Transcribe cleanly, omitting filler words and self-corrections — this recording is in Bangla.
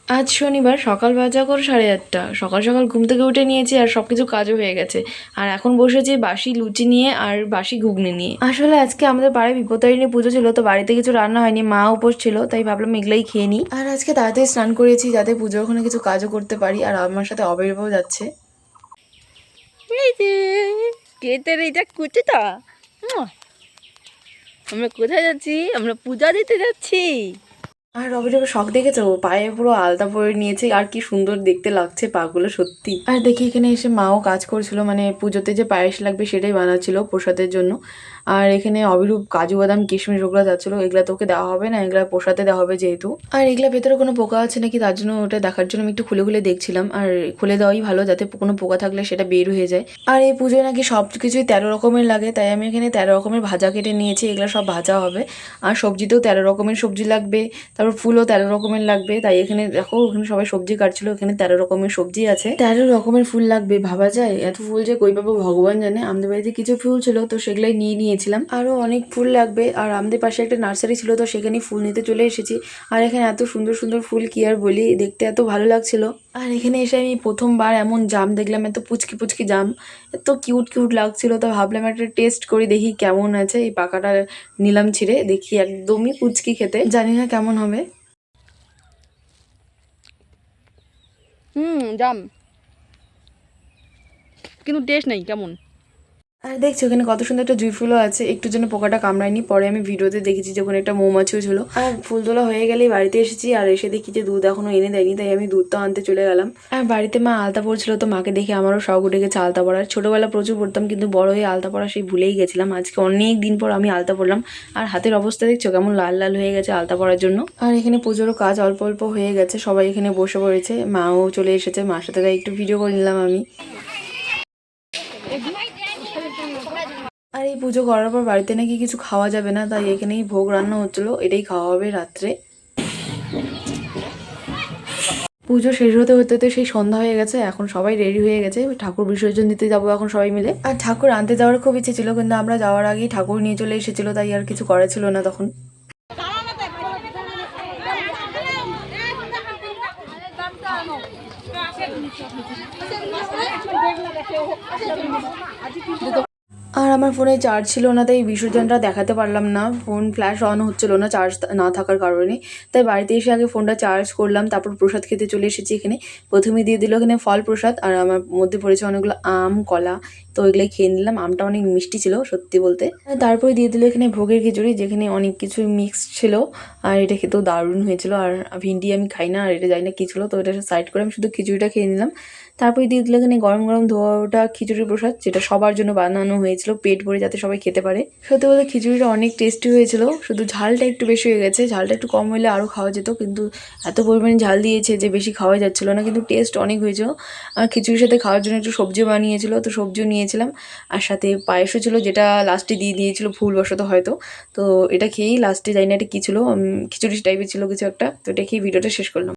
আজ শনিবার সকাল বাজে এখন 8:30। সকাল সকাল ঘুম থেকে উঠে নিয়েছি আর সব কিছু কাজও হয়ে গেছে। আর এখন বসেছি বাসি লুচি নিয়ে আর বাসি ঘুগনি নিয়ে। আসলে আজকে আমাদের পাড়ায় বিপত্তারিণী পুজো ছিল, তো বাড়িতে কিছু রান্না হয়নি, মা উপোস ছিল, তাই ভাবলাম এগুলাই খেয়ে নিই। আর আজকে তাড়াতাড়ি স্নান করেছি যাতে পুজোর ওখানে কিছু কাজও করতে পারি। আর আমার সাথে অবির্ভাবও যাচ্ছে। এই যে কেতের এইটা কুচিটা, আমরা কোথায় যাচ্ছি? আমরা পূজা দিতে যাচ্ছি। আর অবিরাম শখ দেখেছো, পায়ে পুরো আলতা পরে নিয়েছে আর কি সুন্দর দেখতে লাগছে পাগুলো সত্যি। আর দেখি এখানে এসে মাও কাজ করছিল, মানে পুজোতে যে পায়েস লাগবে সেটাই বানাচ্ছিল প্রসাদের জন্য। আর এখানে অবিরূপ কাজু বাদাম কিশমিশ ওগুলো যাচ্ছিল, এগুলা তোকে দেওয়া হবে না, এগুলা প্রসাদে দেওয়া হবে যেহেতু। আর এগুলা ভেতরে কোনো পোকা আছে নাকি তার জন্য ওটা দেখার জন্য আমি একটু খুলে খুলে দেখছিলাম। আর খুলে দেওয়াই ভালো, যাতে কোনো পোকা থাকলে সেটা বের হয়ে যায়। আর এই পুজোয় নাকি সব কিছুই 13 রকমের লাগে, তাই আমি এখানে 13 রকমের ভাজা কেটে নিয়েছি, এগুলো সব ভাজা হবে। আর সবজিতেও 13 রকমের সবজি লাগবে, তারপর ফুলও 13 রকমের লাগবে। তাই এখানে দেখো, এখানে সবাই সবজি কাটছিল, এখানে 13 রকমের সবজি আছে, 13 রকমের ফুল লাগবে। ভাবা যায় এত ফুল যে কই পাবো ভগবান জানে। আমাদের বাড়িতে কিছু ফুল ছিল তো সেগুলাই নিয়ে নিয়েছিলাম, আরো অনেক ফুল লাগবে। আর আমাদের পাশে একটা নার্সারি ছিল, তো সেখানে ফুল নিতে চলে এসেছি। আর এখানে এত সুন্দর সুন্দর ফুল কি আর বলি, দেখতে এত ভালো লাগছিল। আর এখানে এসে আমি প্রথমবার এমন জাম দেখলাম, এত পুচকি পুচকি জাম, এত কিউট কিউট লাগছিল। তো ভাবলাম একটা টেস্ট করে দেখি কেমন আছে। এই পাকাটা নিলাম ছিঁড়ে, দেখি একদমই পুচকি খেতে, জানি না কেমন হবে। জাম, কিন্তু টেস্ট নেই, কেমন। আর দেখছি ওখানে কত সুন্দর একটা জুঁই ফুলও আছে, একটু জন্য পোকাটা কামড়ায়নি। পরে আমি ভিডিওতে দেখেছি যে ওখানে একটা মৌমাছিও ছিল। আর ফুল তোলা হয়ে গেলেই বাড়িতে এসেছি, আর এসে দেখি যে দুধ এখনো এনে দেয়নি, তাই আমি দুধটা আনতে চলে গেলাম। আর বাড়িতে মা আলতা পড়ছিল, তো মাকে দেখে আমারও শখ উঠে গেছে আলতা পড়ার। ছোটবেলা প্রচুর পড়তাম, কিন্তু বড় হয়ে আলতা পড়া সেই ভুলেই গেছিলাম। আজকে অনেক দিন পর আমি আলতা পড়লাম। আর হাতের অবস্থা দেখছো কেমন লাল লাল হয়ে গেছে আলতা পড়ার জন্য। আর এখানে পুজোরও কাজ অল্প অল্প হয়ে গেছে, সবাই এখানে বসে পড়েছে, মাও চলে এসেছে, মার সাথে তাই একটু ভিডিও করে নিলাম আমি। আর এই পুজো করার পর বাড়িতে নাকি কিছু খাওয়া যাবে না, তাই এখানেই ভোগ রান্না হচ্ছিলো, এটাই খাওয়া হবে রাত্রে। পুজো শেষ হতে হতে তো সেই সন্ধ্যা হয়ে গেছে, এখন সবাই রেডি হয়ে গেছে, ঠাকুর বিসর্জন দিতে যাবো এখন সবাই মিলে। আর ঠাকুর আনতে যাওয়ার খুব ইচ্ছে ছিল, কিন্তু আমরা যাওয়ার আগেই ঠাকুর নিয়ে চলে এসেছিলো, তাই আর কিছু করা ছিল না তখন। আর আমার ফোনে চার্জ ছিল না, তাই বিসর্জনটা দেখাতে পারলাম না, ফোন ফ্ল্যাশ অন হচ্ছিল না চার্জ না থাকার কারণে। তাই বাড়িতে এসে আগে ফোনটা চার্জ করলাম, তারপর প্রসাদ খেতে চলে এসেছি এখানে। প্রথমে দিয়ে দিল এখানে ফল প্রসাদ, আর আমার মধ্যে পড়েছে অনেকগুলো আম কলা, তো ওইগুলোই খেয়ে নিলাম। আমটা অনেক মিষ্টি ছিল সত্যি বলতে। তারপরে দিয়ে দিল এখানে ভোগের খিচুড়ি, যেখানে অনেক কিছু মিক্সড ছিল, আর এটা খেতেও দারুণ হয়েছিল। আর ভিন্ডি আমি খাই না, আর এটা জানি না কী ছিল, তো এটা সাইড করে আমি শুধু খিচুড়িটা খেয়ে নিলাম। তারপরে দিয়ে দিল এখানে গরম গরম ধোয়া ওটা খিচুড়ি প্রসাদ, যেটা সবার জন্য বানানো হয়েছিল পেট ভরে, যাতে সবাই খেতে পারে। সত্যি বলতে খিচুড়িটা অনেক টেস্টি হয়েছিল, শুধু ঝালটা একটু বেশি হয়ে গেছে, ঝালটা একটু কম হলে আরও খাওয়া যেত, কিন্তু এত পরিমাণে ঝাল দিয়েছে যে বেশি খাওয়া যাচ্ছিলো না, কিন্তু টেস্ট অনেক হয়েছিল। আর খিচুড়ির সাথে খাওয়ার জন্য একটু সবজিও বানিয়েছিল, তো সবজিও নিয়েছিলাম, আর সাথে পায়েসও ছিল, যেটা লাস্টে দিয়ে দিয়েছিল ভুলবশত হয়তো। তো এটা খেয়েই লাস্টে জানি না এটা কী ছিল, খিচুড়ি টাইপের ছিল কিছু একটা, তো এটা খেয়ে ভিডিওটা শেষ করলাম।